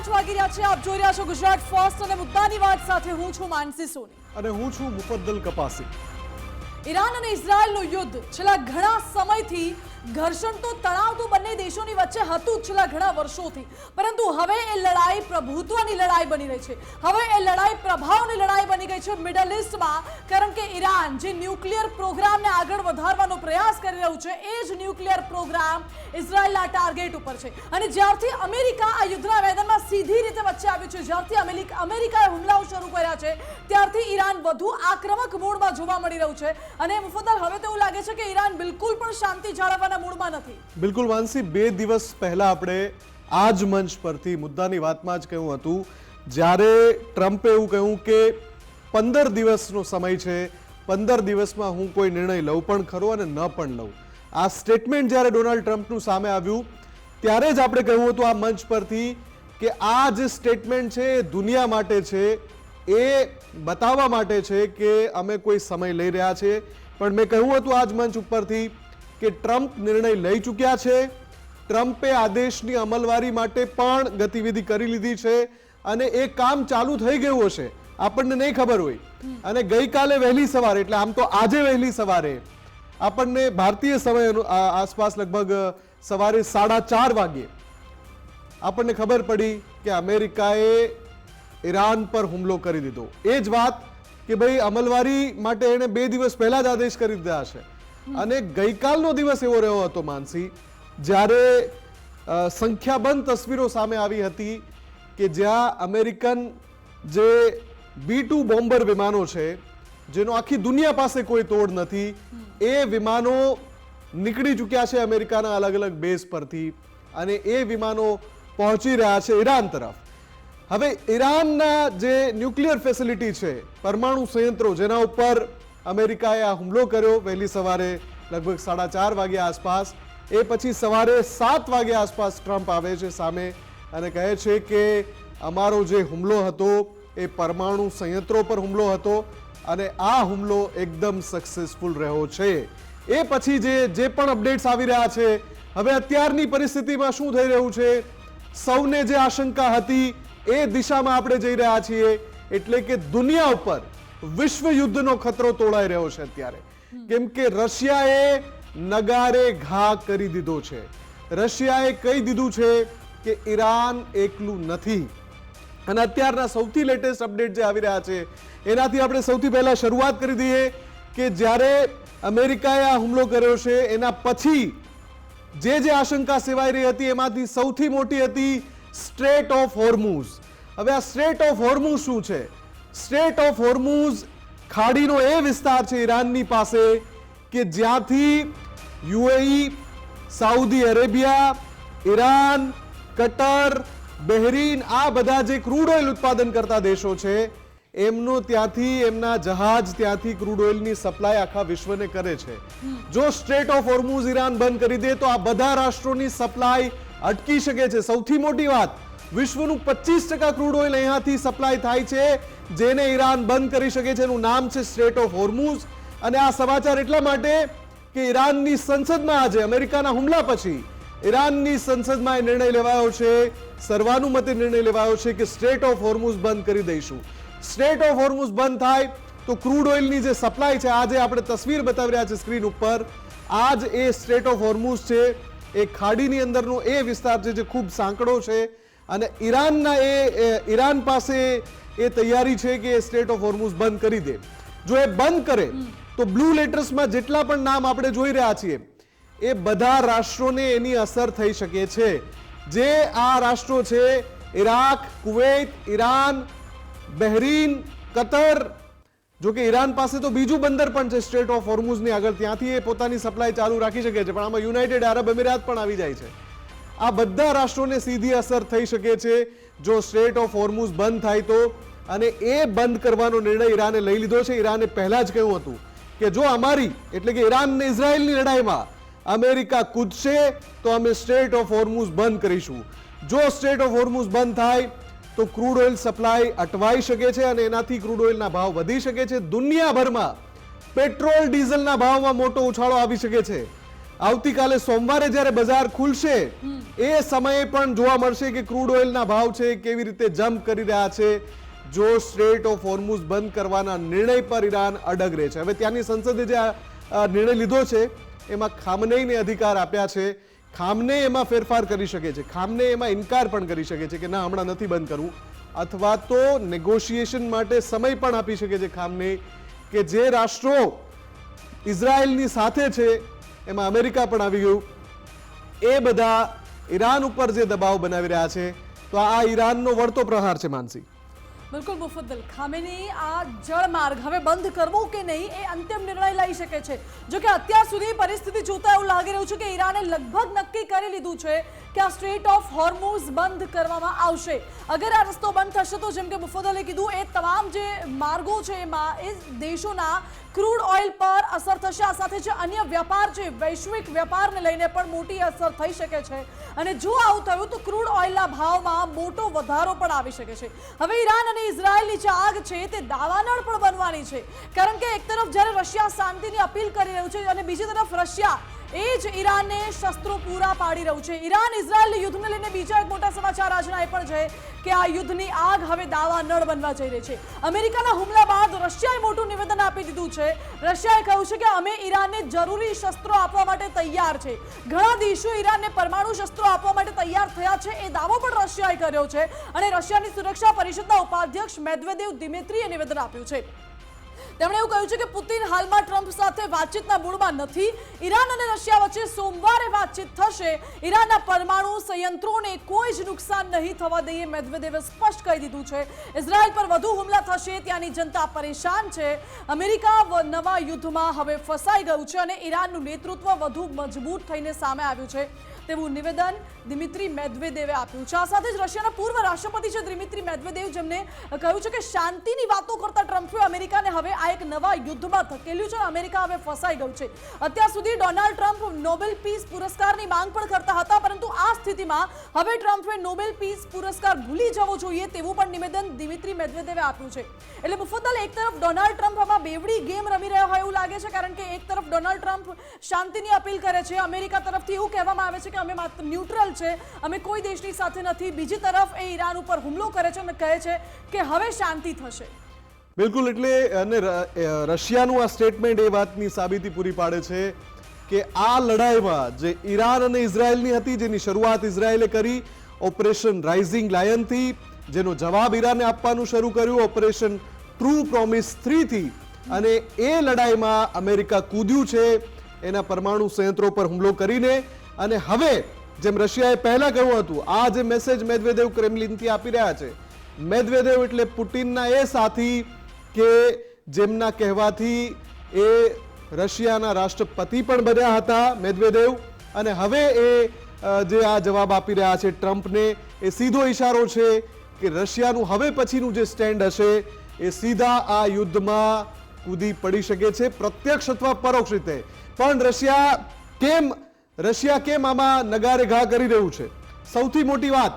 8 વાગી રહ્યા છે. આપ જોઈ રહ્યા છો ગુજરાત ફર્સ્ટ અને મુદ્દાની વાત સાથે હું છું માનસી સોની અને હું છું મુફદ્દલ કપાસી. ઈરાન અને ઇઝરાયલનું યુદ્ધ છેલ્લા ઘણા સમયથી ઘર્ષણ તો તણાવ તો બંને દેશોની વચ્ચે હતું છેલ્લા ઘણા વર્ષોથી, પરંતુ હવે એ લડાઈ પ્રભુત્વની લડાઈ બની રહી છે. હવે એ લડાઈ પ્રભાવની લડાઈ બની ગઈ છે મિડલ ઈસ્ટમાં, કારણ કે ઈરાન જે ન્યુક્લિયર પ્રોગ્રામને આગળ વધારવાનો પ્રયાસ કરી રહ્યું છે એ જ ન્યુક્લિયર પ્રોગ્રામ ઇઝરાયલના ટાર્ગેટ ઉપર છે. અને જ્યારથી અમેરિકા આ યુદ્ધના મેદાનમાં સીધી રીતે વચ્ચે આવ્યું છે, જ્યારથી અમેરિકાએ હુમલાઓ શરૂ કર્યા છે, ત્યારથી ઈરાન વધુ આક્રમક મોડમાં જોવા મળી રહ્યું છે. અને મુફદ્દલ, હવે તો એવું લાગે છે કે ઈરાન બિલકુલ પણ શાંતિ જાળવવાના મૂડમાં નથી. બિલકુલ વાંસી, 2 દિવસ પહેલા આપણે આ જ મંચ પરથી મુદ્દાની વાતમાં જ કહ્યું હતું, જ્યારે ટ્રમ્પે એવું કહ્યું કે 15 દિવસનો સમય છે, 15 દિવસમાં હું કોઈ નિર્ણય લઉં પણ ખરો અને ન પણ લઉં. આ સ્ટેટમેન્ટ જ્યારે ડોનાલ્ડ ટ્રમ્પનું સામે આવ્યું ત્યારે જ આપણે કહ્યું હતું આ મંચ પરથી કે આ જે સ્ટેટમેન્ટ છે એ દુનિયા માટે છે, એ બતાવવા માટે છે કે અમે કોઈ સમય લઈ રહ્યા છે. પણ મેં કહ્યું હતું આ જ મંચ ઉપરથી કે ટ્રમ્પ નિર્ણય લઈ ચૂક્યા છે, ટ્રમ્પે આદેશની અમલવારી માટે પણ ગતિવિધિ કરી લીધી છે અને એ કામ ચાલુ થઈ ગયું હશે, આપણને નહીં ખબર હોય. અને ગઈકાલે વહેલી સવારે, એટલે આમ તો આજે વહેલી સવારે આપણને ભારતીય સમય આસપાસ લગભગ સવારે 4:30 વાગ્યે આપણને ખબર પડી કે અમેરિકાએ ઈરાન પર હુમલો કરી દીધો. એ જ વાત કે ભાઈ અમલવારી માટે એને 2 દિવસ પહેલા જ આદેશ કરી દીધા છે. અને ગઈકાલનો દિવસ એવો રહ્યો હતો માનસી, જ્યારે સંખ્યાબંધ તસવીરો સામે આવી હતી કે જ્યાં અમેરિકન જે B-2 બોમ્બર વિમાનો છે, જેનો આખી દુનિયા પાસે કોઈ તોડ નથી, એ વિમાનો નીકળી ચૂક્યા છે અમેરિકાના અલગ અલગ બેઝ પરથી અને એ વિમાનો પહોંચી રહ્યા છે ઈરાન તરફ. હવે ઈરાનના જે ન્યુક્લિયર ફેસિલિટી છે, પરમાણુ સંયંત્રો, જેના ઉપર અમેરિકાએ આ હુમલો કર્યો વહેલી સવારે લગભગ 4:30 વાગ્યા આસપાસ, એ પછી સવારે 7 વાગ્યા આસપાસ ટ્રમ્પ આવે છે સામે અને કહે છે કે અમારો જે હુમલો હતો એ પરમાણુ સંયંત્રો પર હુમલો હતો અને આ હુમલો એકદમ સક્સેસફુલ રહ્યો છે. એ પછી જે પણ અપડેટ્સ આવી રહ્યા છે, હવે અત્યારની પરિસ્થિતિમાં શું થઈ રહ્યું છે, સૌને જે આશંકા હતી એ દિશામાં આપણે જઈ રહ્યા છીએ. એટલે કે દુનિયા ઉપર વિશ્વ યુદ્ધનો ખતરો તોડાઈ રહ્યો છે અત્યારે, કેમ કે રશિયાએ નગારે ઘા કરી દીધો છે. રશિયાએ કહી દીધું છે કે ઈરાન એકલું નથી. અને અત્યારના સૌથી લેટેસ્ટ અપડેટ જે આવી રહ્યા છે એનાથી આપણે સૌથી પહેલા શરૂઆત કરી દઈએ કે જ્યારે અમેરિકાએ આ હુમલો કર્યો છે એના પછી જે આશંકા સેવાઈ રહી હતી એમાંથી સૌથી મોટી હતી સ્ટ્રેટ ઓફ હોર્મુઝ. હવે આ સ્ટ્રેટ ઓફ હોર્મુઝ શું છે? સ્ટ્રેટ ઓફ હોર્મુઝ ખાડીનો એ વિસ્તાર છે ઈરાનની પાસે કે જ્યાંથી UAE, Saudi Arabia, Iran, cutter, Bahrain, આ બધા જે ક્રૂડ ઓઇલ ઉત્પાદન કરતા દેશો છે એમનો ત્યાંથી, એમના જહાજ ત્યાંથી ક્રૂડ ઓઇલની સપ્લાય આખા વિશ્વને કરે છે. જો સ્ટ્રેટ ઓફ હોર્મુઝ ઈરાન બંધ કરી દે તો આ બધા રાષ્ટ્રોની સપ્લાય અટકી શકે છે. સૌથી મોટી વાત, વિશ્વનું 25% ક્રૂડ ઓઇલ અહીંયાથી સપ્લાય થાય છે, જેને ઈરાન બંધ કરી શકે છે. એનું નામ છે સ્ટ્રેટ ઓફ હોર્મુઝ. અને આ સમાચાર એટલા માટે કે ઈરાનની સંસદમાં આજે અમેરિકાના હુમલા પછી ઈરાનની સંસદમાં એ નિર્ણય લેવાયો છે, સર્વાનુમતે નિર્ણય લેવાયો છે કે સ્ટ્રેટ ઓફ હોર્મુઝ બંધ કરી દઈશું. સ્ટ્રેટ ઓફ હોર્મુઝ બંધ થાય તો ક્રૂડ ઓઇલની જે સપ્લાય છે, આજે આપણે તસવીર બતાવી રહ્યા છે સ્ક્રીન ઉપર, આ જ એ સ્ટ્રેટ ઓફ હોર્મુઝ છે. એ ખાડીની અંદરનો એ વિસ્તાર છે જે ખૂબ સાંકડો છે અને ઈરાન પાસે એ તૈયારી છે કે સ્ટ્રેટ ઓફ હોર્મુઝ બંધ કરી દે. જો એ બંધ કરે તો બ્લુ લેટર્સમાં જેટલા પણ નામ આપણે જોઈ રહ્યા છીએ એ બધા રાષ્ટ્રોને એની અસર થઈ શકે છે. જે આ રાષ્ટ્રો છે Iraq, Kuwait, Iran, Bahrain, Qatar, જો કે ઈરાન પાસે તો બીજું બંદર પણ છે સ્ટ્રેટ ઓફ હોર્મુઝની આગળ, ત્યાંથી એ પોતાની સપ્લાય ચાલુ રાખી શકે છે, પણ આમાં યુનાઇટેડ આરબ અમીરાત પણ આવી જાય છે. આ બધા રાષ્ટ્રોને સીધી અસર થઈ શકે છે જો સ્ટ્રેટ ઓફ હોર્મુઝ બંધ થાય તો. અને એ બંધ કરવાનો નિર્ણય ઈરાને લઈ લીધો છે. ઈરાને પહેલા જ કહ્યું હતું કે જો અમારી, એટલે કે ઈરાન અને ઇઝરાયલની લડાઈમાં અમેરિકા કૂદશે તો અમે સ્ટ્રેટ ઓફ હોર્મુઝ બંધ કરીશું. જો સ્ટ્રેટ ઓફ હોર્મુઝ બંધ થાય તો ક્રૂડ ઓઇલ સપ્લાય અટવાઈ શકે છે અને એનાથી ક્રૂડ ઓઇલના ભાવ વધી શકે છે. દુનિયાભરમાં પેટ્રોલ ડીઝલના ભાવમાં મોટો ઉછાળો આવી શકે છે. આવતીકાલે સોમવારે જ્યારે બજાર ખુલશે એ સમયે પણ જોવા મળશે કે ક્રૂડ ઓઇલના ભાવ છે કેવી રીતે જમ્પ કરી રહ્યા છે જો સ્ટ્રેટ ઓફ હોર્મુઝ બંધ કરવાના નિર્ણય પર ઈરાન અડગ રહે છે. હવે ત્યાંની સંસદે જે આ નિર્ણય લીધો છે એમાં ખામનેઈને અધિકાર આપ્યા છે. ખામને એમાં ફેરફાર કરી શકે છે, ખામને એમાં ઇનકાર પણ કરી શકે છે કે ના હમણાં નથી બંધ કરવું, અથવા તો નેગોશિએશન માટે સમય પણ આપી શકે છે ખામને, કે જે રાષ્ટ્રો ઇઝરાયલની સાથે છે એમાં અમેરિકા પણ આવી ગયું, એ બધા ઈરાન ઉપર જે દબાવ બનાવી રહ્યા છે તો આ ઈરાનનો વળતો પ્રહાર છે. માનસી, બિલકુલ મુફદ્દલ, ખામેની આ જળમાર્ગ હવે બંધ કરવો કે નહીં એ અંતિમ નિર્ણય લઈ શકે છે. જો કે અત્યાર સુધી પરિસ્થિતિ જોતા એવું લાગી રહ્યું છે કે ઈરાને લગભગ નક્કી કરી લીધું છે કે આ સ્ટ્રેટ ઓફ હોર્મુઝ બંધ કરવામાં આવશે. અગર આ રસ્તો બંધ થશે તો જેમ કે મુફદ્દલે કીધું એ તમામ જે માર્ગો છે એમાં એ દેશોના ક્રૂડ ઓઇલ પર અસર થશે. આ સાથે જે અન્ય વ્યાપાર છે, વૈશ્વિક વ્યાપારને લઈને પણ મોટી અસર થઈ શકે છે અને જો આવું થયું તો ક્રૂડ ઓઇલના ભાવમાં મોટો વધારો પણ આવી શકે છે. હવે ઈરાન અને ઇઝરાયલની જે આગ છે તે દાવાનળ પણ બનવાની છે, કારણ કે એક તરફ જ્યારે રશિયા શાંતિની અપીલ કરી રહ્યું છે અને બીજી તરફ રશિયા એ જ ઈરાનને શસ્ત્રો પૂરા પાડી રહ્યું છે. ઈરાન ઇઝરાયલના યુદ્ધને લઈને બીજા એક મોટા સમાચાર આજના એ પણ છે કે આ યુદ્ધની આગ હવે દાવાનળ બનવા જઈ રહી છે. અમેરિકાના હુમલા બાદ રશિયાએ મોટું નિવેદન આપી દીધું છે. રશિયાએ કહ્યું છે કે અમે ઈરાનને જરૂરી શસ્ત્રો આપવા માટે તૈયાર છે. ઘણા દેશો ઈરાનને પરમાણુ શસ્ત્રો આપવા માટે તૈયાર થયા છે એ દાવો પણ રશિયાએ કર્યો છે અને રશિયાની સુરક્ષા પરિષદના ઉપાધ્યક્ષ મેદવેદેવ દિમિત્રીએ નિવેદન આપ્યું છે. તેમણે એવું કહ્યું છે કે પુતિન હાલમાં ટ્રમ્પ સાથે વાતચીતના મૂડમાં નથી. ઈરાન અને રશિયા વચ્ચે સોમવારે વાતચીત થશે. ઈરાનના પરમાણુ સંયંત્રોને કોઈ જ નુકસાન નહીં થવા દઈએ, મેદવેદેવે સ્પષ્ટ કહી દીધું છે. ઇઝરાયલ પર વધુ હુમલા થશે, ત્યાંની જનતા પરેશાન છે. અમેરિકા નવા યુદ્ધમાં હવે ફસાઈ ગયું છે અને ઈરાનનું નેતૃત્વ વધુ મજબૂત થઈને સામે આવ્યું છે તેવું નિવેદન દિમિત્રી મેદવેદેવે આપ્યું છે. આ સાથે જ રશિયાના પૂર્વ રાષ્ટ્રપતિ છે દિમિત્રી મેદવેદેવ, જેમને કહ્યું છે કે શાંતિની વાતો કરતા ટ્રમ્પે અમેરિકાને હવે આ એક નવા યુદ્ધમાં ધકેલ્યું છે અને અમેરિકા હવે ફસાઈ ગયું છે. અત્યાર સુધી ડોનાલ્ડ ટ્રમ્પ નોબેલ પીસ પુરસ્કારની માંગ પણ કરતા હતા, પરંતુ આ સ્થિતિમાં હવે ટ્રમ્પે નોબેલ પીસ પુરસ્કાર ભૂલી જવો જોઈએ તેવું પણ નિવેદન દિમિત્રી મેદવેદેવે આપ્યું છે. એટલે મુફદ્દલ, એક તરફ ડોનાલ્ડ ટ્રમ્પ આમાં બેવડી ગેમ રમી રહ્યા હોય એવું લાગે છે, કારણ કે એક તરફ ડોનાલ્ડ ટ્રમ્પ શાંતિની અપીલ કરે છે, અમેરિકા તરફથી એવું કહેવામાં આવે છે કે અમે માત્ર ન્યુટ્રલ છે, અમે કોઈ દેશની સાથે નથી. બીજી તરફ એ ઈરાન ઉપર હુમલો કરે છે અને કહે છે કે હવે શાંતિ થશે. બિલકુલ, એટલે અને રશિયાનું આ સ્ટેટમેન્ટ એ વાતની સાબિતી પૂરી પાડે છે કે આ લડાઈમાં જે ઈરાન અને ઇઝરાયલની હતી, જેની શરૂઆત ઇઝરાયલે કરી ઓપરેશન રાઇઝિંગ લાયનથી, જેનો જવાબ ઈરાને આપવાનું શરૂ કર્યું ઓપરેશન ટ્રુ પ્રોમિસ 3 થી, અને એ લડાઈમાં અમેરિકા કૂદ્યું છે એના પરમાણુ સંયંત્રો પર હુમલો કરીને. અને હવે જેમ રશિયાએ પહેલા કહ્યું હતું, આ જે મેસેજ મેદવેદેવ ક્રેમલિનથી આપી રહ્યા છે, મેદવેદેવ એટલે પુટિનના એ સાથી કે જેમના કહેવાથી એ રશિયાના રાષ્ટ્રપતિ પણ બન્યા હતા મેદવેદેવ, અને હવે એ જે આ જવાબ આપી રહ્યા છે ટ્રમ્પને, એ સીધો ઈશારો છે કે રશિયાનું હવે પછીનું જે સ્ટેન્ડ હશે એ સીધા આ યુદ્ધમાં કૂદી પડી શકે છે, પ્રત્યક્ષ અથવા પરોક્ષ રીતે. પણ રશિયા કેમ આમાં નગારે ઘા કરી રહ્યું છે? સૌથી મોટી વાત,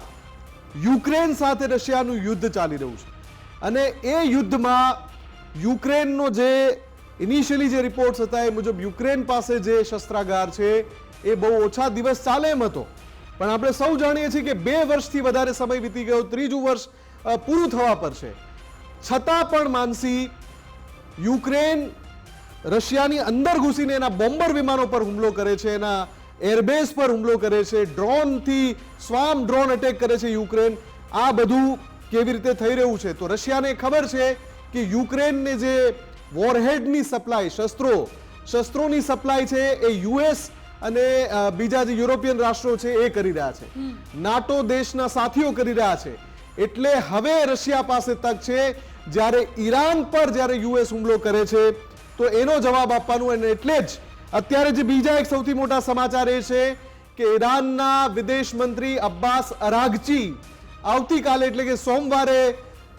યુક્રેન સાથે રશિયાનું યુદ્ધ ચાલી રહ્યું છે અને એ યુદ્ધમાં યુક્રેનનો જે ઇનિશિયલી જે રિપોર્ટ્સ હતા એ મુજબ યુક્રેન પાસે જે શસ્ત્રાગાર છે એ બહુ ઓછા દિવસ ચાલે એમ હતો, પણ આપણે સૌ જાણીએ છીએ કે 2 વર્ષથી વધારે સમય વીતી ગયો, 3જું વર્ષ પૂરું થવા પર છે. છતાં પણ માનસી, યુક્રેન રશિયાની અંદર ઘૂસીને એના બોમ્બર વિમાનો પર હુમલો કરે છે, એના એરબેઝ પર હુમલો કરે છે, ડ્રોનથી સ્વામ ડ્રોન અટેક કરે છે યુક્રેન. આ બધું કેવી રીતે થઈ રહ્યું છે? તો રશિયાને ખબર છે કે યુક્રેનને જે વોરહેડની સપ્લાય, શસ્ત્રોની સપ્લાય છે એ યુએસ અને બીજા જે યુરોપિયન રાષ્ટ્રો છે એ કરી રહ્યા છે, નાટો દેશના સાથીઓ કરી રહ્યા છે. એટલે હવે રશિયા પાસે તક છે, જ્યારે ઈરાન પર જ્યારે યુએસ હુમલો કરે છે તો એનો જવાબ આપવાનું. અને એટલે જ અત્યારે જે બીજા એક સૌથી મોટા સમાચાર એ છે કે ઈરાનના વિદેશ મંત્રી અબ્બાસ અરાગચી આવતીકાલે એટલે કે સોમવારે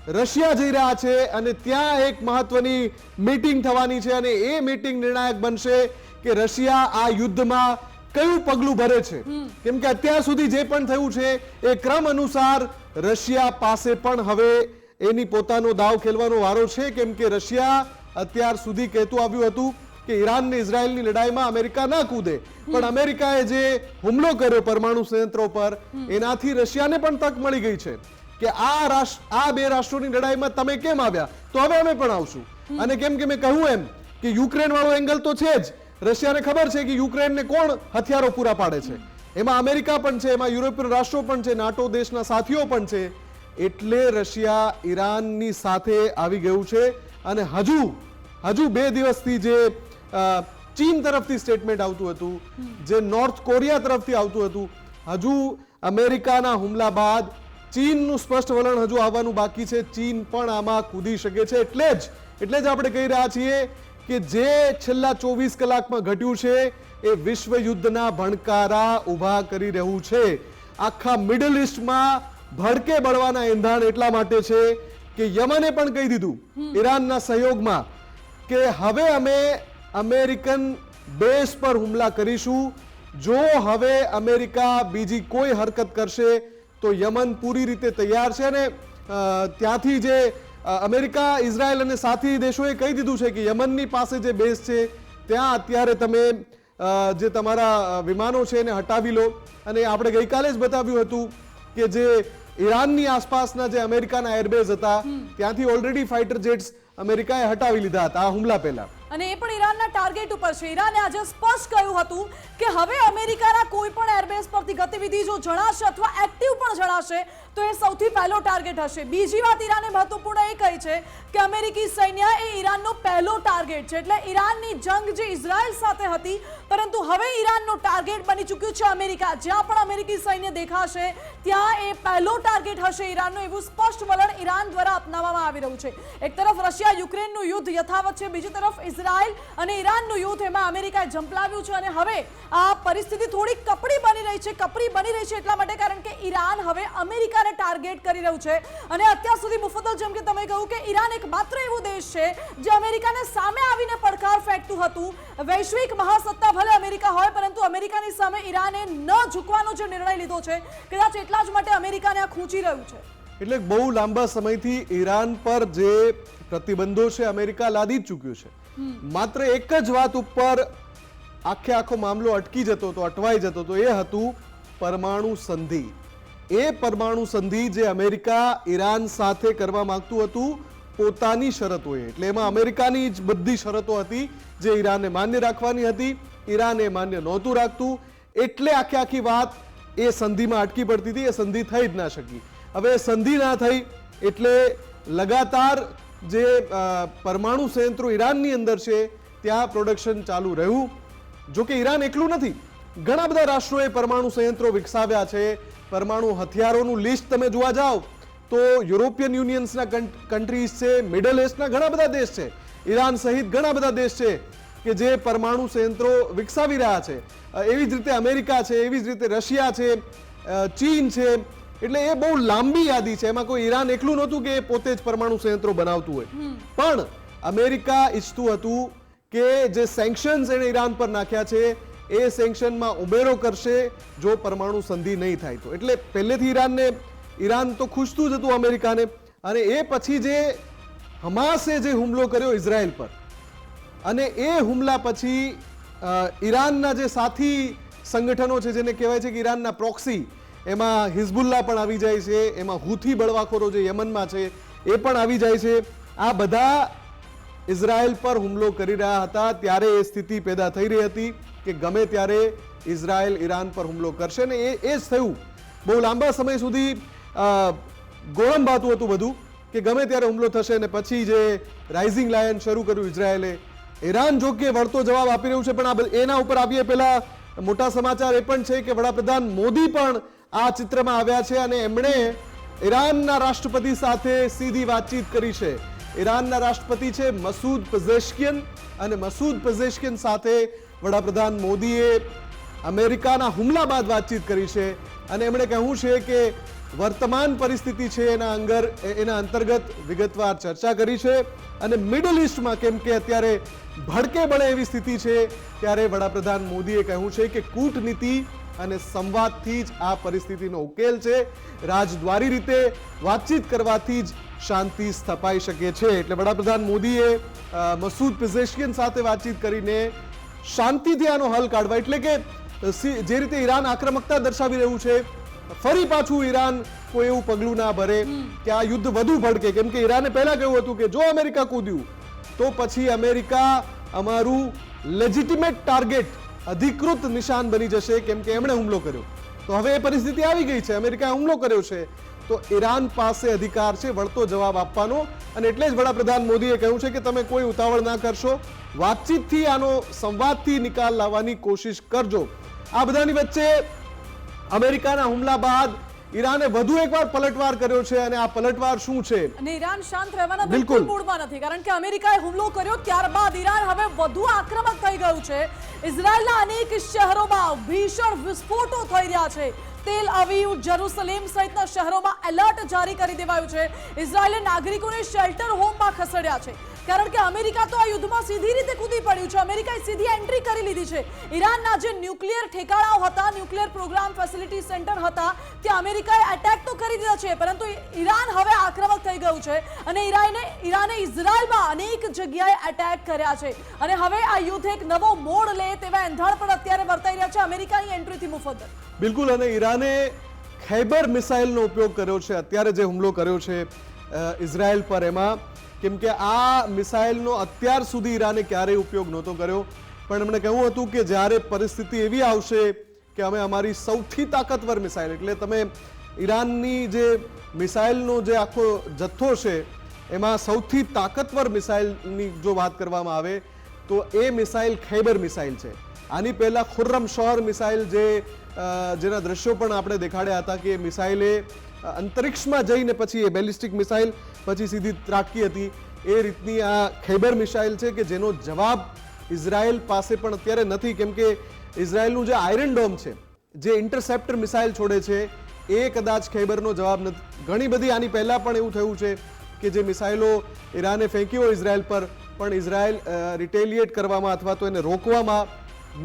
રશિયા જઈ રહ્યા છે અને ત્યાં એક મહત્વની મીટિંગ થવાની છે, અને એ મીટિંગ નિર્ણાયક બનશે કે રશિયા આ યુદ્ધમાં કયું પગલું ભરે છે. કેમ કે અત્યાર સુધી જે પણ થયું છે એ ક્રમ અનુસાર રશિયા પાસે પણ હવે એની પોતાનો દાવ ખેલવાનો વારો છે, કેમ કે રશિયા અત્યાર સુધી કહેતું આવ્યું હતું કે ઈરાન ને ઇઝરાયલની લડાઈમાં અમેરિકા ના કૂદે, પણ અમેરિકાએ જે હુમલો કર્યો પરમાણુ સંયંત્રો પર, એનાથી રશિયાને પણ તક મળી ગઈ છે કે આ બે રાષ્ટ્રોની લડાઈમાં તમે કેમ આવ્યા, તો હવે અમે પણ આવશું. અને કેમ કે મેં કહ્યું એમ કે યુક્રેન વાળો એંગલ તો છે જ. રશિયાને ખબર છે કે યુક્રેનને કોણ હથિયારો પૂરા પાડે છે, એમાં અમેરિકા પણ છે, એમાં યુરોપિયન રાષ્ટ્રો પણ છે, નાટો દેશના સાથીઓ પણ છે. એટલે રશિયા ઈરાનની સાથે આવી ગયું છે. અને હજુ 2 દિવસથી જે ચીન તરફથી સ્ટેટમેન્ટ આવતું હતું, જે નોર્થ કોરિયા તરફથી આવતું હતું, હજુ અમેરિકાના હુમલા બાદ ચીનનું સ્પષ્ટ વલણ હજુ આવવાનું બાકી છે. ચીન પણ આમાં કૂદી શકે છે. એટલે જ આપણે કહી રહ્યા છીએ કે જે છેલ્લા 24 કલાકમાં ઘટ્યું છે એ વિશ્વ યુદ્ધના ભણકારા ઊભા કરી રહ્યું છે. આખા મિડલ ઈસ્ટમાં ભડકે બળવાના એંધાણ એટલા માટે છે કે યમને પણ કહી દીધું ઈરાનના સહયોગમાં કે હવે અમે અમેરિકન બેઝ પર હુમલા કરીશું. જો હવે અમેરિકા બીજી કોઈ હરકત કરશે તો યમન પૂરી રીતે તૈયાર છે. અને ત્યાંથી જે અમેરિકા, ઇઝરાયલ અને સાથી દેશોએ કહી દીધું છે કે યમનની પાસે જે બેઝ છે ત્યાં અત્યારે તમે જે તમારા વિમાનો છે એને હટાવી લો. અને આપણે ગઈકાલે જ બતાવ્યું હતું કે જે ઈરાનની આસપાસના જે અમેરિકાના એરબેઝ હતા ત્યાંથી ઓલરેડી ફાઇટર જેટ્સ અમેરિકાએ હટાવી લીધા હતા આ હુમલા પહેલા. અને એ પણ ઈરાનના ટાર્ગેટ ઉપર છે. ઈરાને આજે સ્પષ્ટ કહ્યું હતું કે હવે અમેરિકાના કોઈ પણ એરબેઝ પરથી ગતિવિધિ જો જણાશે અથવા એક્ટિવ પણ જણાશે તો એ સૌથી પહેલો ટાર્ગેટ હશે. બીજી વાત ઈરાને મહત્વપૂર્ણ એ કહી છે કે અમેરિકી સૈન્ય એ ઈરાનનો પહેલો ટાર્ગેટ છે. એટલે ઈરાનની જંગ જે ઇઝરાયલ સાથે હતી, પરંતુ હવે ઈરાનનો ટાર્ગેટ બની ચૂક્યું છે અમેરિકા. જ્યાં પણ અમેરિકી સૈન્ય દેખાશે ત્યાં એ પહેલો ટાર્ગેટ હશે ઈરાનનો, એવું સ્પષ્ટ વલણ ઈરાન દ્વારા અપનાવવામાં આવી રહ્યું છે. એક તરફ રશિયા યુક્રેનનું યુદ્ધ યથાવત છે, બીજી તરફ ઇઝરાયલ અને ઈરાનનું યુદ્ધ, એમાં અમેરિકાએ ઝંપલાવ્યું છે. અને હવે આ પરિસ્થિતિ થોડી કપરી બની રહી છે એટલા માટે કારણ કે ઈરાન હવે અમેરિકાને ટાર્ગેટ કરી રહ્યું છે. અને અત્યાર સુધી મુફદ્દલ, જેમ કે તમે કહ્યું કે ઈરાન એકમાત્ર એવો દેશ છે જે અમેરિકાને સામે આવીને પડકાર ફેંકતું હતું. વૈશ્વિક મહાસત્તા ભલે અમેરિકા હોય, પરંતુ અમેરિકાની સામે ઈરાને ન ઝૂકવાનો જે નિર્ણય લીધો છે, કદાચ એટલા જ માટે અમેરિકાને આ ખૂંચી રહ્યું છે. એટલે બહુ લાંબા સમયથી ઈરાન પર જે પ્રતિબંધો છે અમેરિકા લાદી જ ચૂક્યું છે. માત્ર એક જ વાત ઉપર આખો મામલો અટકી જતો હતો, અટવાઈ જતો હતો, એ હતું પરમાણુ સંધિ. એ પરમાણુ સંધિ જે અમેરિકા ઈરાન સાથે કરવા માંગતું હતું પોતાની શરતોએ. એટલે એમાં અમેરિકાની જ બધી શરતો હતી જે ઈરાને માન્ય રાખવાની હતી. ઈરાન એ માન્ય નહોતું રાખતું, એટલે આખી વાત એ સંધિમાં અટકી પડતી હતી. એ સંધિ થઈ જ ના શકી. હવે સંધિ ના થઈ એટલે લગાતાર જે પરમાણુ સંયંત્રો ઈરાનની અંદર છે ત્યાં પ્રોડક્શન ચાલુ રહ્યું. જો કે ઈરાન એકલું નથી, ઘણા બધા રાષ્ટ્રોએ પરમાણુ સંયંત્રો વિકસાવ્યા છે. પરમાણુ હથિયારોનું લિસ્ટ તમે જોવા જાઓ તો યુરોપિયન યુનિયન્સના કન્ટ્રીઝ છે, મિડલ ઈસ્ટના ઘણા બધા દેશ છે, ઈરાન સહિત ઘણા બધા દેશ છે કે જે પરમાણુ સંયંત્રો વિકસાવી રહ્યા છે. એવી જ રીતે અમેરિકા છે, એવી જ રીતે રશિયા છે, ચીન છે. એટલે એ બહુ લાંબી યાદી છે. એમાં કોઈ ઈરાન એકલું નહોતું કે પોતે જ પરમાણુ સંયંત્રો બનાવતું હોય. પણ અમેરિકા ઈચ્છતું હતું કે જે સેન્કશન્સ એને ઈરાન પર નાખ્યા છે એ સેન્કશનમાં ઉમેરો કરશે જો પરમાણુ સંધિ નહીં થાય તો. એટલે પહેલેથી ઈરાન તો ખુશતું જ હતું અમેરિકાને. અને એ પછી જે હમાસે જે હુમલો કર્યો ઇઝરાયલ પર, અને એ હુમલા પછી ઈરાનના જે સાથી સંગઠનો છે જેને કહેવાય છે કે ઈરાનના પ્રોક્સી, એમાં હિઝબુલ્લા પણ આવી જાય છે, એમાં હુથી બળવાખોરો જે યમનમાં છે એ પણ આવી જાય છે. આ બધા ઇઝરાયલ પર હુમલો કરી રહ્યા હતા ત્યારે એ સ્થિતિ પેદા થઈ રહી હતી કે ગમે ત્યારે ઇઝરાયલ ઈરાન પર હુમલો કરશે. ને એ જ થયું. બહુ લાંબા સમય સુધી ગોળંબાતું હતું બધું કે ગમે ત્યારે હુમલો થશે. ને પછી જે રાઇઝિંગ લાયન શરૂ કર્યું ઇઝરાયલે. ઈરાન જો કે વળતો જવાબ આપી રહ્યું છે, પણ એના ઉપર આવીએ પહેલા મોટા સમાચાર એ પણ છે કે વડાપ્રધાન મોદી પણ આ ચિત્રમાં આવ્યા છે અને એમણે ઈરાનના રાષ્ટ્રપતિ સાથે સીધી વાતચીત કરી છે. ઈરાનના રાષ્ટ્રપતિ છે મસૂદ પેઝેશ્કિયન, અને મસૂદ પેઝેશ્કિયન સાથે વડાપ્રધાન મોદીએ અમેરિકાના હુમલા બાદ વાતચીત કરી છે. અને એમણે કહ્યું છે કે વર્તમાન પરિસ્થિતિ છે એના અંતર્ગત વિગતવાર ચર્ચા કરી છે. અને મિડલ ઈસ્ટમાં કેમ કે અત્યારે ભડકે બળે એવી સ્થિતિ છે ત્યારે વડાપ્રધાન મોદીએ કહ્યું છે કે કૂટનીતિ અને સંવાદથી જ આ પરિસ્થિતિનો ઉકેલ છે. રાજદ્વારી રીતે વાતચીત કરવાથી જ શાંતિ સ્થપાઈ શકે છે. એટલે વડાપ્રધાન મોદીએ મસૂદ પેઝેશકિયન સાથે વાતચીત કરીને શાંતિથી આનો હલ કાઢવા, એટલે કે જે રીતે ઈરાન આક્રમકતા દર્શાવી રહ્યું છે, ફરી પાછું ઈરાન કોઈ એવું પગલું ના ભરે કે આ યુદ્ધ વધુ ભડકે. કેમ કે ઈરાને પહેલા કહ્યું હતું કે જો અમેરિકા કૂદ્યું તો પછી અમેરિકા અમારું લેજિટિમેટ ટાર્ગેટ, અધિકૃત નિશાન બની જશે, કેમ કે એમણે હુમલો કર્યો. તો હવે એ પરિસ્થિતિ આવી ગઈ છે, અમેરિકાએ હુમલો કર્યો છે, તો ઈરાન પાસે અધિકાર છે વળતો જવાબ આપવાનો. અને એટલે જ વડાપ્રધાન મોદીએ કહ્યું છે કે તમે કોઈ ઉતાવળ ના કરશો, વાતચીતથી આનો સંવાદથી નિકાલ લાવવાની કોશિશ કરજો. આ બધાની વચ્ચે અમેરિકાના હુમલા બાદ ઈરાને વધુ એકવાર પલટવાર કર્યો છે, અને આ પલટવાર શું છે? અને ઈરાન શાંત રહેવાના બિલકુલ મૂડમાં નથી, કારણ કે અમેરિકાએ હુમલો કર્યો ત્યારબાદ ઈરાન હવે વધુ આક્રમક થઈ ગયું છે. ઇઝરાયલના અનેક શહેરોમાં ભીષણ વિસ્ફોટો થઈ રહ્યા છે. તેલ અવીવ, જેરુસલેમ સહિતના શહેરોમાં એલર્ટ જારી કરી દેવાયું છે. ઇઝરાયલે નાગરિકોને શેલ્ટર હોમમાં ખસેડ્યા છે, કારણ કે અમેરિકા તો આ યુદ્ધમાં સીધી રીતે કૂદી પડ્યું છે. અમેરિકાએ સીધી એન્ટ્રી કરી લીધી છે. ઈરાનના જે ન્યુક્લિયર ઠેકાણાઓ હતા, ન્યુક્લિયર પ્રોગ્રામ ફેસિલિટી સેન્ટર હતા, ત્યાં અમેરિકાએ એટેક તો કરી દીધા છે, પરંતુ ઈરાન હવે આક્રમક થઈ ગયું છે અને ઈરાને ઇઝરાયલમાં અનેક જગ્યાએ એટેક કર્યા છે. અને હવે આ યુદ્ધ એક નવો મોડ લે તેવા એંધાણ પણ અત્યારે વર્તાઈ રહ્યા છે અમેરિકાની એન્ટ્રીથી મુફદ્દલ. બિલકુલ. અને ઈરાને ખૈબર મિસાઇલનો ઉપયોગ કર્યો છે અત્યારે જે હુમલો કર્યો છે ઇઝરાયલ પર, એમાં કેમ કે આ મિસાઇલનો અત્યાર સુધી ઈરાને ક્યારેય ઉપયોગ નહોતો કર્યો. પણ એમણે કહ્યું હતું કે જ્યારે પરિસ્થિતિ એવી આવશે કે અમે અમારી સૌથી તાકાતવર મિસાઇલ, એટલે તમે ઈરાનની જે મિસાઇલનો જે આખો જથ્થો છે એમાં સૌથી તાકાતવર મિસાઇલની જો વાત કરવામાં આવે તો એ મિસાઇલ ખૈબર મિસાઇલ છે. આની પહેલા ખુર્રમ શોર મિસાઇલ જેના દ્રશ્યો પણ આપણે દેખાડ્યા હતા કે મિસાઇલે અંતરિક્ષમાં જઈને પછી એ બેલિસ્ટિક મિસાઇલ પછી સીધી ત્રાટકી હતી, એ રીતની આ ખૈબર મિસાઇલ છે કે જેનો જવાબ ઇઝરાયલ પાસે પણ અત્યારે નથી. કેમ કે ઇઝરાયલનું જે આયરન ડોમ છે, જે ઇન્ટરસેપ્ટર મિસાઇલ છોડે છે, એ કદાચ ખૈબરનો જવાબ નથી. ઘણી બધી આની પહેલા પણ એવું થયું છે કે જે મિસાઇલો ઈરાને ફેંકી હોય ઇઝરાયલ પર, પણ ઇઝરાયલ રિટેલિએટ કરવામાં અથવા તો એને રોકવામાં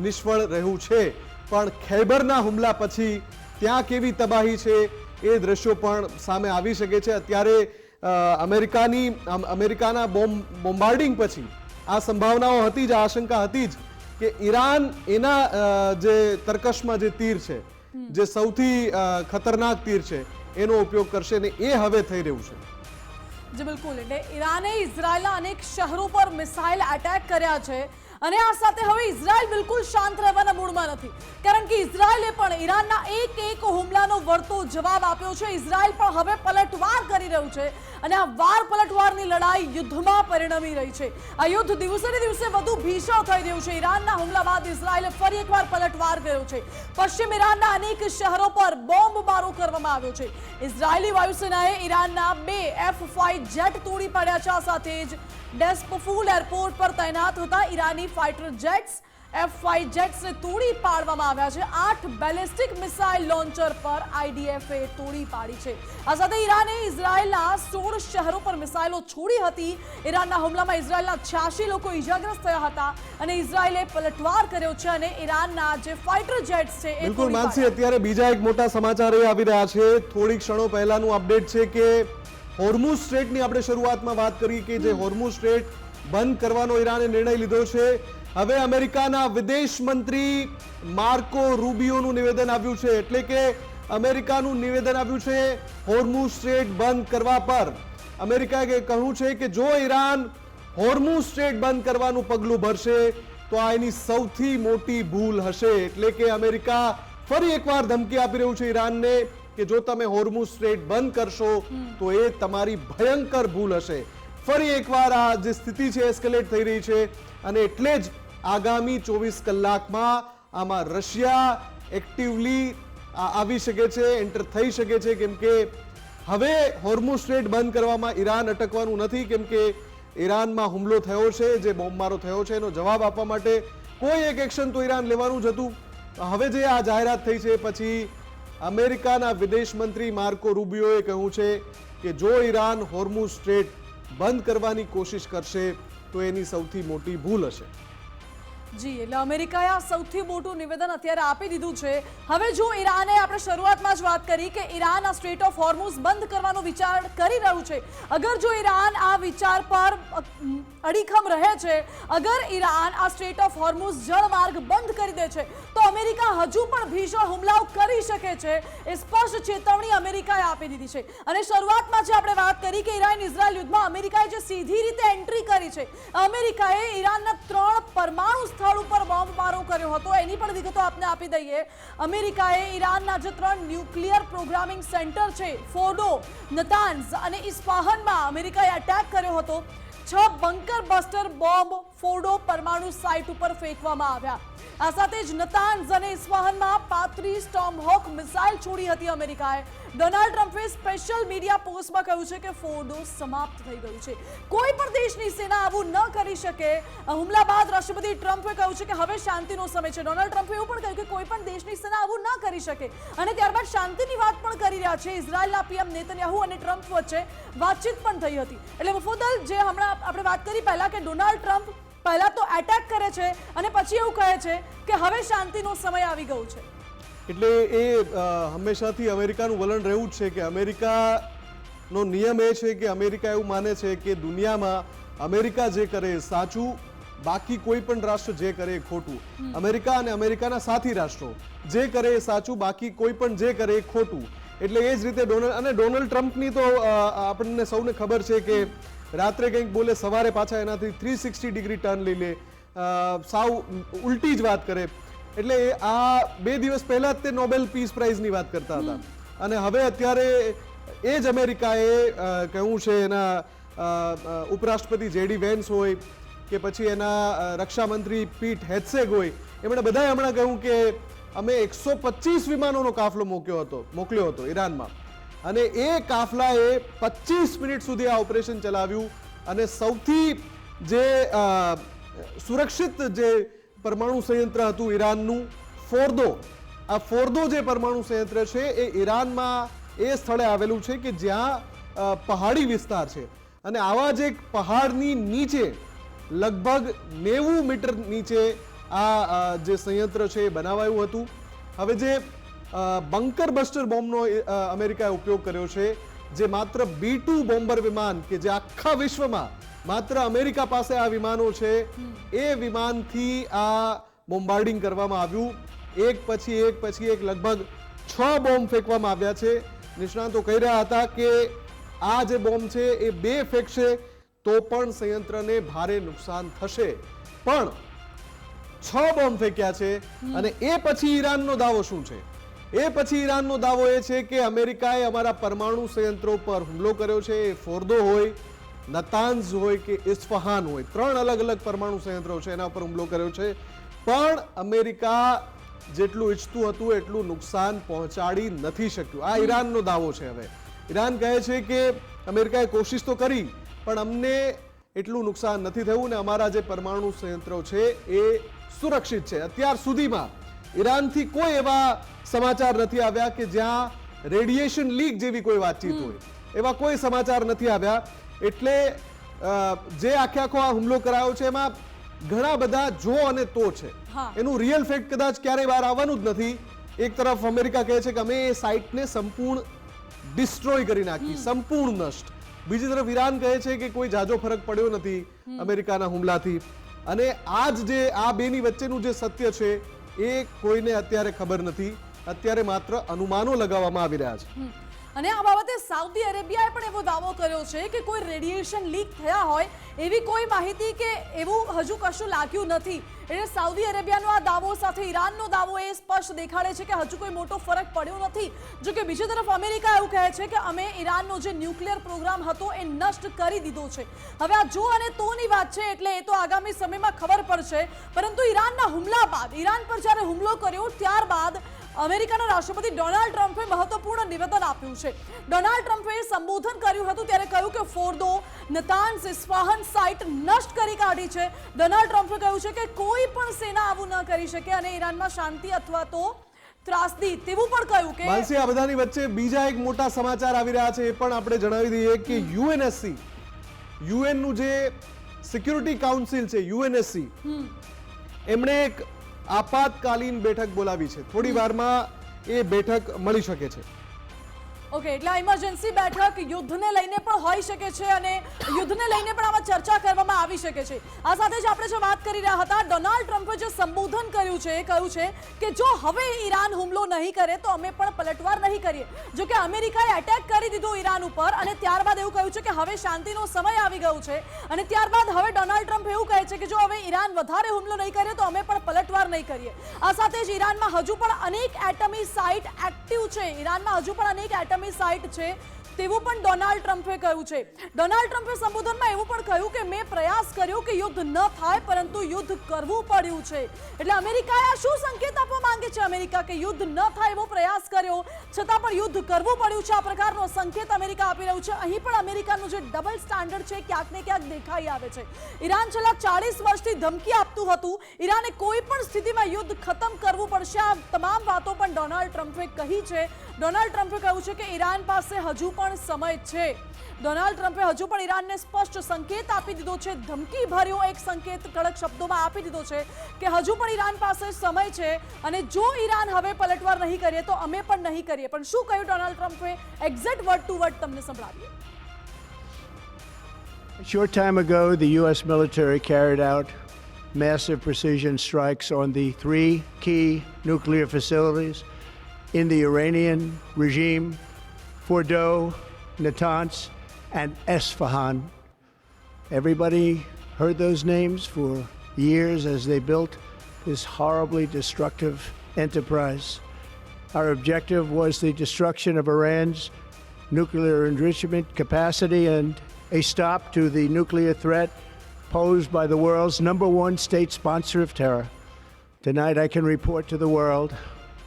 નિષ્ફળ રહ્યું છે. પણ ખૈબરના હુમલા પછી ત્યાં કેવી તબાહી છે એ દ્રશ્યો પણ સામે આવી શકે છે. અત્યારે અમેરિકાના બોમ્બાર્ડિંગ પછી આ સંભાવનાઓ હતી જ, આ આશંકા હતી જ કે ઈરાન એના જે તર્કશમાં જે તીર છે, જે સૌથી ખતરનાક તીર છે, એનો ઉપયોગ કરશે, ને એ હવે થઈ રહ્યું છે. જી બિલકુલ. એટલે ઈરાને ઇઝરાયલના અનેક શહેરો પર મિસાઇલ એટેક કર્યા છે અને આ સાથે હવે ઇઝરાયલ બિલકુલ શાંત રહેવાના મૂડમાં નથી, કારણ કે ઇઝરાયલે પણ ઈરાનના એક હુમલાનો વળતો જવાબ આપ્યો છે. ઇઝરાયલ પણ હવે પલટવાર કરી રહ્યું છે અને આ વાર પલટવારની લડાઈ યુદ્ધમાં પરિણમી રહી છે. આ યુદ્ધ દિવસે ને દિવસે વધુ ભીષણ થઈ રહ્યું છે. ઈરાનના હુમલા બાદ ઇઝરાયલે ફરી એકવાર પલટવાર કર્યો છે. પશ્ચિમ ઈરાનના અનેક શહેરો પર બોમ્બમારો કરવામાં આવ્યો છે. ઇઝરાયલી વાયુસેનાએ ઈરાનના 2 F-5 જેટ તોડી પાડ્યા છે. આ સાથે જ ડેસ્પફૂલ એરપોર્ટ પર તૈનાત હતા ઈરાની ફાઇટર જેટ્સ F-5 જેટ્સને તોડી પાડવામાં આવ્યા છે. 8 બેલિસ્ટિક મિસાઇલ લોન્ચર પર IDF-એ તોડી પાડી છે. આ સાથે ઈરાને ઇઝરાયલના 16 શહેરો પર મિસાઇલો છોડી હતી. ઈરાનના હુમલામાં ઇઝરાયલના 86 લોકો ઇજાગ્રસ્ત થયા હતા અને ઇઝરાયલે પલટવાર કર્યો છે અને ઈરાનના જે ફાઇટર જેટ્સ છે એ બિલકુલ માનસી, અત્યારે બીજા એક મોટા સમાચાર એ આવી રહ્યા છે. થોડીક ક્ષણો પહેલાનું અપડેટ છે કે હોર્મુઝ સ્ટ્રેટની આપણે શરૂઆતમાં વાત કરી કે જે હોર્મુઝ સ્ટ્રેટ બંધ કરવાનો ઈરાને નિર્ણય લીધો છે. હવે અમેરિકાના વિદેશ મંત્રી માર્કો રૂબિયોનું નિવેદન આવ્યું છે, એટલે કે અમેરિકાનું નિવેદન આવ્યું છે હોર્મુઝ સ્ટ્રેટ બંધ કરવા પર. અમેરિકાએ કહ્યું છે કે જો ઈરાન હોર્મુઝ સ્ટ્રેટ બંધ કરવાનું પગલું ભરશે તો આ એની સૌથી મોટી ભૂલ હશે. એટલે કે અમેરિકા ફરી એકવાર ધમકી આપી રહ્યું છે ઈરાનને કે જો તમે હોર્મુઝ સ્ટ્રેટ બંધ કરશો તો એ તમારી ભયંકર ભૂલ હશે. ફરી એકવાર આ જે સ્થિતિ છે એસ્કેલેટ થઈ રહી છે અને એટલે જ આગામી 24 કલાકમાં આમાં રશિયા એક્ટિવલી આવી શકે છે, એન્ટર થઈ શકે છે. કેમ કે હવે હોર્મુઝ સ્ટ્રેટ બંધ કરવામાં ઈરાન અટકવાનું નથી, કેમ કે ઈરાનમાં હુમલો થયો છે, જે બોમ્બમારો થયો છે એનો જવાબ આપવા માટે કોઈ એક એક્શન તો ઈરાન લેવાનું જ હતું. હવે જે આ જાહેરાત થઈ છે પછી અમેરિકાના વિદેશ મંત્રી માર્કો રૂબિયોએ કહ્યું છે કે જો ઈરાન હોર્મુઝ સ્ટ્રેટ બંધ કરવાની કોશિશ કરશે તો એની સૌથી મોટી ભૂલ હશે. જી, એટલે અમેરિકાએ આ સૌથી મોટું નિવેદન અત્યારે આપી દીધું છે. હવે જો ઈરાને, આપણે શરૂઆતમાં જ વાત કરી કે ઈરાન આ સ્ટ્રેટ ઓફ હોર્મુઝ બંધ કરવાનો વિચાર કરી રહ્યું છે. અગર જો ઈરાન આ વિચાર પર અડીખમ રહે છે, અગર ઈરાન આ સ્ટ્રેટ ઓફ હોર્મુઝ જળમાર્ગ બંધ કરી દે છે, તો અમેરિકા હજુ પણ ભીષણ હુમલાઓ કરી શકે છે. એ સ્પષ્ટ ચેતવણી અમેરિકાએ આપી દીધી છે. અને શરૂઆતમાં જે આપણે વાત કરી કે ઈરાન ઇઝરાયલ યુદ્ધમાં અમેરિકાએ જે સીધી રીતે એન્ટ્રી કરી છે, અમેરિકાએ ઈરાનના 3 પરમાણુ સ્થળ ઉપર બોમ્બમારો કર્યો હતો. એની પણ વિગતો આપને આપી દઈએ. અમેરિકાએ ઈરાનના જે 3 ન્યુક્લિયર પ્રોગ્રામિંગ સેન્ટર છે, ફોર્ડો, નતાન્ઝ અને ઇસ્ફહાનમાં અમેરિકાએ અટેક કર્યો હતો. 6 બંકર બસ્ટર બોમ્બ ફોર્ડો પરમાણુ સાઇટ ઉપર ફેંકવામાં આવ્યા. આ સાથે જ નતાન્ઝ અને ઇસ્ફહાનમાં 35 ટોમહોક મિસાઇલ છોડી હતી અમેરિકાએ. ડોનાલ્ડ ટ્રમ્પે સ્પેશિયલ મીડિયા પોસ્ટમાં કહ્યું છે કે ફોર્ડો સમાપ્ત થઈ ગયું છે. કોઈ પણ દેશની સેના આવું ન કરી શકે. હુમલા બાદ રાષ્ટ્રપતિ ટ્રમ્પે કહ્યું છે કે હવે શાંતિનો સમય છે. ડોનાલ્ડ ટ્રમ્પે એવું પણ કહ્યું કે કોઈ પણ દેશની સેના આવું ન કરી શકે. અને ત્યારબાદ શાંતિની વાત પણ કરી રહ્યા છે. ઇઝરાયલના પીએમ નેતન્યાહુ અને ટ્રમ્પ વચ્ચે વાતચીત પણ થઈ હતી. એટલે મુફદ્દલ, જે હમણાં આપણે વાત કરી પહેલા કે ડોનાલ્ડ ટ્રમ્પ પહેલા તો એટેક કરે છે અને પછી એવું કહે છે કે હવે શાંતિનો સમય આવી ગયો છે. એટલે એ હંમેશાથી અમેરિકાનું વલણ રહ્યું જ છે કે અમેરિકાનો નિયમ એ છે કે અમેરિકા એવું માને છે કે દુનિયામાં અમેરિકા જે કરે એ સાચું, બાકી કોઈ પણ રાષ્ટ્ર જે કરે એ ખોટું. અમેરિકા અને અમેરિકાના સાથી રાષ્ટ્રો જે કરે એ સાચું, બાકી કોઈ પણ જે કરે એ ખોટું. એટલે એ જ રીતે ડોનાલ્ડ ટ્રમ્પની તો આપણને સૌને ખબર છે કે રાત્રે કંઈક બોલે, સવારે પાછા એનાથી 360 ડિગ્રી ટર્ન લઈ લે, સાવ ઉલટી જ વાત કરે. એટલે આ 2 દિવસ પહેલા જ તે નોબેલ પીસ પ્રાઇઝની વાત કરતા હતા. અને હવે અત્યારે એ જ અમેરિકાએ કહ્યું છે, એના ઉપરાષ્ટ્રપતિ જેડી વેન્સ હોય કે પછી એના રક્ષા મંત્રી પીટ હેગ્સેગ હોય, એમણે બધાએ હમણાં કહ્યું કે અમે 125 વિમાનોનો કાફલો મોકલ્યો હતો ઈરાનમાં. અને એ કાફલાએ 25 મિનિટ સુધી આ ઓપરેશન ચલાવ્યું. અને સૌથી જે સુરક્ષિત જે પરમાણુ સંયંત્ર હતું ઈરાનનું, ફોર્દો, આ ફોર્દો જે પરમાણુ સંયંત્ર છે એ ઈરાનમાં એ સ્થળે આવેલું છે કે જ્યાં પહાડી વિસ્તાર છે. અને આવા જ એક પહાડની નીચે લગભગ 90 મીટર નીચે આ જે સંયંત્ર છે એ બનાવાયું હતું. હવે જે બંકર બસ્ટર બોમ્બનો અમેરિકાએ ઉપયોગ કર્યો છે, જે માત્ર B-2 બોમ્બર વિમાન કે જે આખા વિશ્વમાં માત્ર અમેરિકા પાસે આ વિમાનો છે, એ વિમાનથી આ બોમ્બાર્ડિંગ કરવામાં આવ્યું. એક પછી એક લગભગ 6 બોમ્બ ફેંકવામાં આવ્યા છે. નિષ્ણાતો કહી રહ્યા હતા કે આ જે બોમ્બ છે એ 2 ફેંકશે તો પણ સંયંત્રને ભારે નુકસાન થશે. પણ 6 બોમ્બ ફેંક્યા છે. અને એ પછી ઈરાનનો દાવો શું છે? એ પછી ઈરાનનો દાવો એ છે કે અમેરિકાએ અમારા પરમાણુ સંયંત્રો પર હુમલો કર્યો છે. એ ફોર્દો હોય, નતાન્ઝ હોય કે ઇસ્ફહાન હોય, 3 અલગ અલગ પરમાણુ સંયંત્રો છે, એના પર હુમલો કર્યો છે. પણ અમેરિકા જેટલું ઈચ્છતું હતું એટલું નુકસાન પહોંચાડી નથી શક્યું. આ ઈરાનનો દાવો છે. હવે ઈરાન કહે છે કે અમેરિકાએ કોશિશ તો કરી, પણ અમને એટલું નુકસાન નથી થયું ને અમારા જે પરમાણુ સંયંત્રો છે એ સુરક્ષિત છે. અત્યાર સુધીમાં ઈરાનથી કોઈ એવા સમાચાર નથી આવ્યા કે જ્યાં રેડિયેશન લીક જેવી કોઈ વાતચીત હોય. એવા કોઈ સમાચાર નથી આવ્યા. એટલે જે આખો આ હુમલો કરાયો છે એમાં ઘણા બધા જો અને તો છે. એનું રિયલ ફેક્ટ કદાચ ક્યારેય બહાર આવવાનું જ નથી. એક તરફ અમેરિકા કહે છે કે અમે એ સાઇટને સંપૂર્ણ ડિસ્ટ્રોય કરી નાખી, સંપૂર્ણ નષ્ટ. બીજી તરફ ઈરાન કહે છે કે કોઈ જાજો ફરક પડ્યો નથી અમેરિકાના હુમલાથી. અને આ બેની વચ્ચેનું જે સત્ય છે એ કોઈને અત્યારે ખબર નથી. અત્યારે માત્ર અનુમાનો લગાવવામાં આવી રહ્યા છે. અને આ બાબતે સાઉદી અરેબિયાએ પણ એવો દાવો કર્યો છે કે કોઈ રેડિયેશન લીક થયા હોય એવી કોઈ માહિતી કે એવું હજુ કશું લાગ્યું નથી. એટલે સાઉદી અરેબિયાનો આ દાવો સાથે ઈરાનનો દાવો એ સ્પષ્ટ દેખાડે છે કે હજુ કોઈ મોટો ફરક પડ્યો નથી. જો કે બીજી તરફ અમેરિકા એવું કહે છે કે અમે ઈરાનનો જે ન્યુક્લિયર પ્રોગ્રામ હતો એ નષ્ટ કરી દીધો છે. હવે આ જો અને તોની વાત છે, એટલે એ તો આગામી સમયમાં ખબર પડશે. પરંતુ ઈરાનના હુમલા બાદ, ઈરાન પર જ્યારે હુમલો કર્યો ત્યારબાદ અમેરિકાના રાષ્ટ્રપતિ ડોનાલ્ડ ટ્રમ્પે મહત્વપૂર્ણ નિવેદન આપ્યું છે. ડોનાલ્ડ ટ્રમ્પે સંબોધન કર્યું હતું ત્યારે કહ્યું કે ફોર્દો, નતાન્ઝ, ઇસ્ફહાન સાઇટ નષ્ટ કરી કાઢી છે. ડોનાલ્ડ ટ્રમ્પે કહ્યું છે કે કોઈ પણ સેના આવું ન કરી શકે અને ઈરાનમાં શાંતિ અથવા તો ત્રાસદી, તેવું પણ કહ્યું કે માનસી, આ બધાની વચ્ચે બીજા એક મોટા સમાચાર આવી રહ્યા છે. એ પણ આપણે જણાવી દઈએ કે યુએનએસસી, યુએન નું જે સિક્યુરિટી કાઉન્સિલ છે, યુએનએસસી, એમણે એક આપાતકાલીન બેઠક બોલાવી છે. થોડી વારમાં એ બેઠક મળી શકે છે. ઓકે, એટલે આ ઇમરજન્સી બેઠક યુદ્ધને લઈને પણ હોઈ શકે છે અને યુદ્ધને લઈને પણ આમાં ચર્ચા કરવામાં આવી શકે છે. આ સાથે જ આપણે જે વાત કરી રહ્યા હતા, ડોનાલ્ડ ટ્રમ્પે જે સંબોધન કર્યું છે એ કહ્યું છે કે જો હવે ઈરાન હુમલો નહીં કરે તો અમે પણ પલટવાર નહીં કરીએ. જો કે અમેરિકાએ એટેક કરી દીધો ઈરાન ઉપર અને ત્યારબાદ એવું કહ્યું છે કે હવે શાંતિનો સમય આવી ગયો છે અને ત્યારબાદ હવે ડોનાલ્ડ ટ્રમ્પ એવું કહે છે કે જો હવે ઈરાન વધારે હુમલો નહીં કરે તો અમે પણ પલટવાર નહીં કરીએ. આ સાથે જ ઈરાનમાં હજુ પણ અનેક એટમી સાઇટ એક્ટિવ છે. ઈરાનમાં હજુ પણ અનેક એટમી સાઇટ છે તેવું પણ ડોનાલ્ડ ટ્રમ્પે કહ્યું છે. ડોનાલ્ડ ટ્રમ્પે સંબોધનમાં એવું પણ કહ્યું કે મેં પ્રયાસ કર્યો કે યુદ્ધ ન થાય પરંતુ યુદ્ધ કરવું પડ્યું છે. એટલે અમેરિકાએ આ શું સંકેત આપવા માંગે છે? અમેરિકા કે યુદ્ધ ન થાય એવો પ્રયાસ કર્યો છતાં પણ યુદ્ધ કરવું પડ્યું છે, આ પ્રકારનો સંકેત અમેરિકા આપી રહ્યું છે. અહીં પણ અમેરિકાનું જે ડબલ સ્ટાન્ડર્ડ છે ક્યાંક ને ક્યાંક દેખાઈ આવે છે. ઈરાન છેલ્લા 40 વર્ષથી ધમકી આપતું હતું. ઈરાને કોઈ પણ સ્થિતિમાં યુદ્ધ ખતમ કરવું પડશે. આ તમામ વાતો પણ ડોનાલ્ડ ટ્રમ્પે કહી છે. ડોનાલ્ડ ટ્રમ્પે કહ્યું છે કે ઈરાન પાસે હજુ પણ સમય છે. ડોનાલ્ડ ટ્રમ્પે હજુ પણ ઈરાનને સ્પષ્ટ સંકેત આપી દીધો છે, ધમકી ભર્યો એક સંકેત કડક શબ્દોમાં આપી દીધો છે કે હજુ પણ ઈરાન પાસે સમય છે અને જો ઈરાન હવે પલટવાર નહીં કરીએ તો અમે પણ નહીં કરીએ. પણ શું કહ્યું ડોનાલ્ડ ટ્રમ્પે? એક્ઝેક્ટ વર્ડ ટુ વર્ડ તમને સંભળાવીએ. A short time ago, the U.S. military carried out massive precision strikes on the 3 key nuclear facilities in the Iranian regime: Fordow, Natanz, and Esfahan. Everybody heard those names for years as they built this horribly destructive enterprise. Our objective was the destruction of Iran's nuclear enrichment capacity and a stop to the nuclear threat posed by the world's #1 state sponsor of terror. Tonight, I can report to the world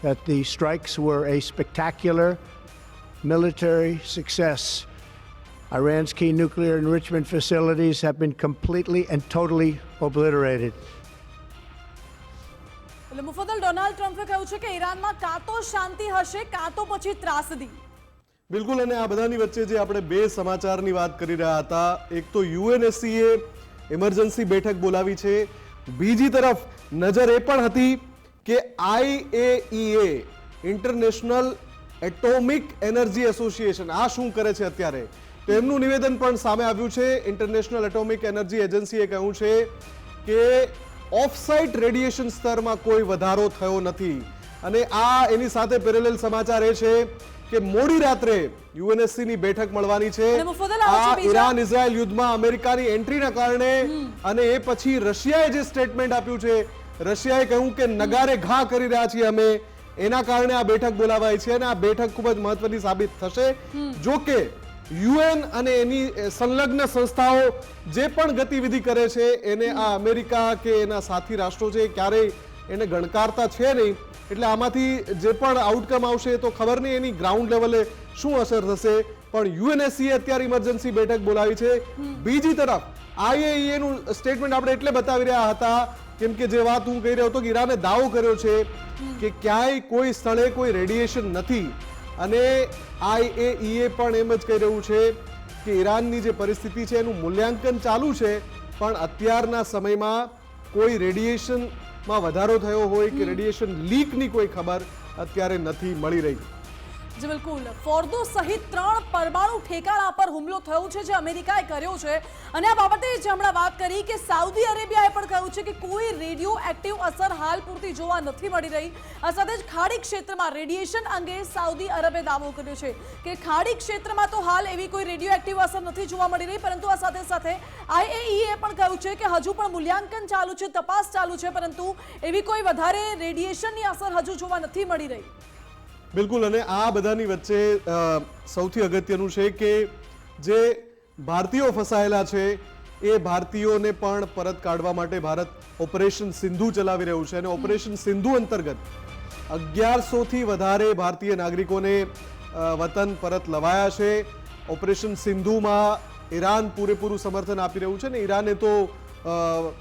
that the strikes were a spectacular military success. Iran's key nuclear enrichment facilities have been completely and totally obliterated. એટલે Mufaddal Donald ટ્રમ્પે કહ્યું છે કે ઈરાનમાં કાં તો શાંતિ હશે કાં તો પછી ત્રાસદી. બિલકુલ. અને આ બધાની વચ્ચે જે આપણે બે સમાચારની વાત કરી રહ્યા હતા, એક તો યુએનએસસીએ ઇમરજન્સી બેઠક બોલાવી છે, બીજી તરફ નજર એ પણ હતી કે IAEA international atomic energy association આ શું કરે છે અત્યારે, તો એમનું નિવેદન પણ સામે આવ્યું છે. ઇન્ટરનેશનલ એટોમિક એનર્જી એજન્સીએ કહ્યું છે કે ઓફસાઇટ રેડિયેશન સ્તરમાં કોઈ વધારો થયો નથી. અને આ એની સાથે પેરેલલ સમાચાર એ છે કે મોડી રાત્રે યુએનએસસી ની બેઠક મળવાની છે. આ ઈરાન ઇઝરાયલ યુદ્ધમાં અમેરિકાની એન્ટ્રીના કારણે અને એ પછી રશિયાએ જે સ્ટેટમેન્ટ આપ્યું છે, રશિયાએ કહ્યું કે નગારે ઘા કરી રહ્યા છીએ અમે, એના કારણે આ બેઠક બોલાવાઈ છે અને આ બેઠક ખૂબ જ મહત્વની સાબિત થશે. જો કે યુએન અને એની સંલગ્ન સંસ્થાઓ જે પણ ગતિવિધિ કરે છે એને આ અમેરિકા કે એના સાથી રાષ્ટ્રો છે ક્યારેય એને ગણકારતા છે નહીં. એટલે આમાંથી જે પણ આઉટકમ આવશે તો ખબર નહીં એની ગ્રાઉન્ડ લેવલે શું અસર થશે. પણ યુએનએસસીએ અત્યારે ઇમરજન્સી બેઠક બોલાવી છે. બીજી તરફ IAEA નું સ્ટેટમેન્ટ આપણે એટલે બતાવી રહ્યા હતા કેમ કે જે વાત હું કહી રહ્યો હતો કે ઈરાને દાવો કર્યો છે કે ક્યાંય કોઈ સ્થળે કોઈ રેડિયેશન નથી અને IAEA પણ એમ જ કહી રહ્યું છે કે ઈરાનની જે પરિસ્થિતિ છે એનું મૂલ્યાંકન ચાલુ છે પણ અત્યારના સમયમાં કોઈ રેડિયેશનમાં વધારો થયો હોય કે રેડિયેશન લીકની કોઈ ખબર અત્યારે નથી મળી રહી. જી બિલકુલ. ફોર્દો સહિત 3 પરમાણુ ઠેકાણા પર હુમલો થયો છે જે અમેરિકાએ કર્યો છે અને આ બાબતે જે હમણાં વાત કરી કે સાઉદી અરેબિયાએ પણ કહ્યું છે કે કોઈ રેડિયો એક્ટિવ અસર હાલ પૂરતી જોવા નથી મળી રહી. આ સાથે જ ખાડી ક્ષેત્રમાં રેડિયેશન અંગે સાઉદી અરબે દાવો કર્યો છે કે ખાડી ક્ષેત્રમાં તો હાલ એવી કોઈ રેડિયો એક્ટિવ અસર નથી જોવા મળી રહી, પરંતુ આ સાથે સાથે IAEA પણ કહ્યું છે કે હજુ પણ મૂલ્યાંકન ચાલુ છે, તપાસ ચાલુ છે, પરંતુ એવી કોઈ વધારે રેડિયેશનની અસર હજુ જોવા નથી મળી રહી. બિલકુલ. અને આ બધાની વચ્ચે સૌથી અગત્યનું છે કે જે ભારતીયો ફસાયેલા છે એ ભારતીયોને પણ પરત કાઢવા માટે ભારત ઓપરેશન સિંધુ ચલાવી રહ્યું છે અને ઓપરેશન સિંધુ અંતર્ગત 1100 થી વધારે ભારતીય નાગરિકોને વતન પરત લવાયા છે. ઓપરેશન સિંધુમાં ઈરાન પૂરેપૂરું સમર્થન આપી રહ્યું છે ને ઈરાને તો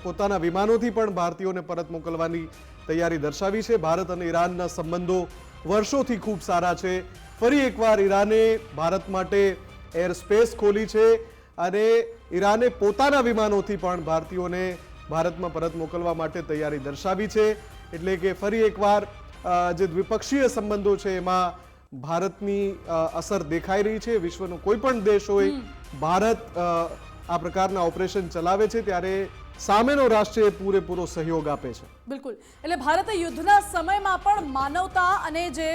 પોતાના વિમાનોથી પણ ભારતીયોને પરત મોકલવાની તૈયારી દર્શાવી છે. ભારત અને ઈરાનના સંબંધો વર્ષોથી ખૂબ સારા છે. ફરી એકવાર ઈરાને ભારત માટે એર સ્પેસ ખોલી છે અને ઈરાને પોતાના વિમાનોથી પણ ભારતીયોને ભારતમાં પરત મોકલવા માટે તૈયારી દર્શાવી છે. એટલે કે ફરી એકવાર જે દ્વિપક્ષીય સંબંધો છે એમાં ભારતની અસર દેખાઈ રહી છે. વિશ્વનો કોઈ પણ દેશ હોય, ભારત આ પ્રકારના ઓપરેશન ચલાવે છે ત્યારે સામેનો રાષ્ટ્ર પૂરેપૂરો સહયોગ આપે છે. બિલકુલ, એટલે ભારતે યુદ્ધના સમયમાં પણ માનવતા અને જે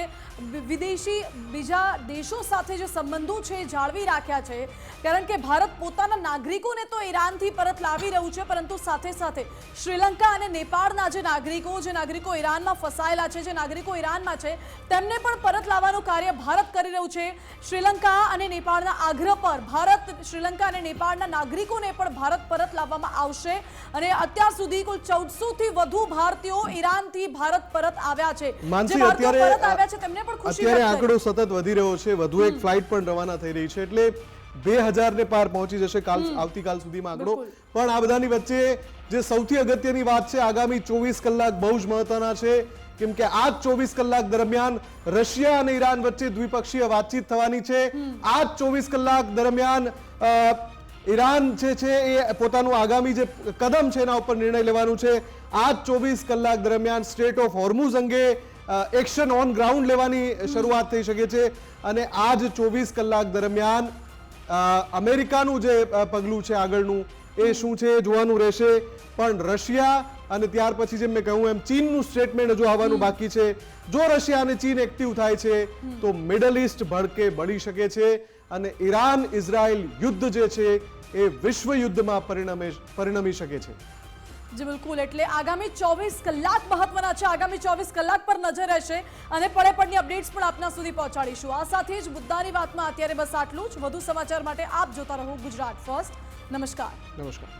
વિદેશી બીજા દેશો સાથે જે સંબંધો છે એ જાળવી રાખ્યા છે. કારણ કે ભારત પોતાના નાગરિકોને તો ઈરાનથી પરત લાવી રહ્યું છે, પરંતુ સાથે સાથે શ્રીલંકા અને નેપાળના જે નાગરિકો ઈરાનમાં ફસાયેલા છે, જે નાગરિકો ઈરાનમાં છે, તેમને પણ પરત લાવવાનું કાર્ય ભારત કરી રહ્યું છે. શ્રીલંકા અને નેપાળના આગ્રહ પર ભારત શ્રીલંકા અને નેપાળના નાગરિકોને પણ ભારત પરત લાવવામાં આવશે. અને અત્યાર સુધી કુલ 1400 થી વધુ ભારતીયો ઈરાનથી ભારત પરત આવ્યા છે. માનસી, જે ભારતીયો અત્યારે પરત આવ્યા છે તેમને પણ ખુશી અત્યારે વ્યક્ત આંકડો સતત વધી રહ્યો છે. વધુ એક ફ્લાઇટ પણ રવાના થઈ રહી છે, એટલે 2000 ને પાર પહોંચી જશે આવતીકાલ સુધીમાં આંકડો. પણ આ બધાની વચ્ચે જે સૌથી અગત્યની વાત છે, આગામી 24 કલાક બહુ જ મહત્વના છે. કેમ કે આ 24 કલાક દરમિયાન રશિયા અને ઈરાન વચ્ચે દ્વિપક્ષીય વાતચીત થવાની છે. આ 24 કલાક દરમિયાન ઈરાન જે છે એ પોતાનું આગામી જે કદમ છે એના ઉપર નિર્ણય લેવાનું છે. આ 24 કલાક દરમિયાન સ્ટ્રેટ ઓફ હોર્મુઝ અંગે એક્શન ઓન ગ્રાઉન્ડ લેવાની શરૂઆત થઈ શકે છે. અને આ જ 24 કલાક દરમિયાન અમેરિકાનું જે પગલું છે આગળનું એ શું છે જોવાનું રહેશે. પણ રશિયા અને ત્યાર પછી જેમ મેં કહ્યું એમ ચીનનું સ્ટેટમેન્ટ હજુ આવવાનું બાકી છે. જો રશિયા અને ચીન એક્ટિવ થાય છે તો મિડલ ઈસ્ટ ભડકે બળી શકે છે અને ઈરાન ઇઝરાયલ યુદ્ધ જે છે એ વિશ્વ યુદ્ધમાં પરિણમી શકે છે. જી બિલકુલ, એટલે આગામી 24 કલાક મહત્વના છે. આગામી 24 કલાક પર નજર રહેશે અને પડે પડની અપડેટ્સ પણ આપના સુધી પહોંચાડીશું. આ સાથે જ મુદ્દાની વાતમાં અત્યારે બસ આટલું જ. વધુ સમાચાર માટે આપ જોતા રહો ગુજરાત ફર્સ્ટ. નમસ્કાર. નમસ્કાર.